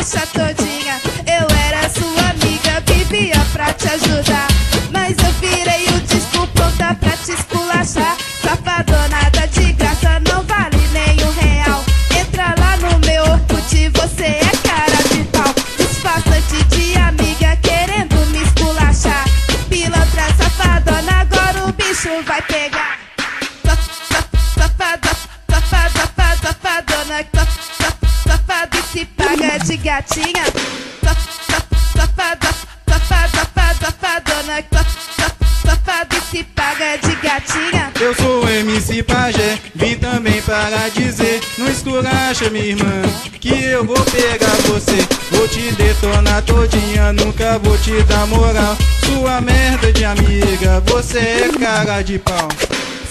esculacha todinha. Eu era sua amiga, vivia pra te ajudar, mas eu virei o disco pronta pra te esculachar. Safadonada de graça, não vale nenhum real. Entra lá no meu Orkut, você é cara de pau. Disfarçante de amiga querendo me esculachar. Pilantra safadona, agora o bicho vai pegar. Safadona, safado e se paga de gatinha. Safadona, safado e se paga de gatinha. Eu sou o MC Pajé, vim também para dizer: não esculacha, minha irmã, que eu vou pegar você. Vou te detonar todinha, nunca vou te dar moral. Sua merda de amiga, você é cara de pau.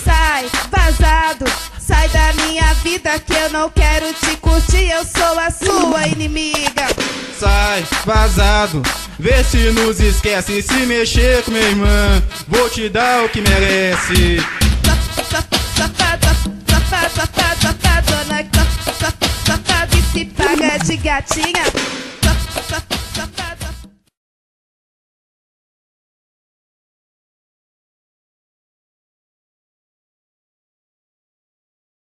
Sai, vazado, sai da minha vida que eu não quero te curtir, eu sou a sua inimiga. Sai, vazado, vê se nos esquece. Se mexer com minha irmã, vou te dar o que merece. Safadona, safado e se paga de gatinha.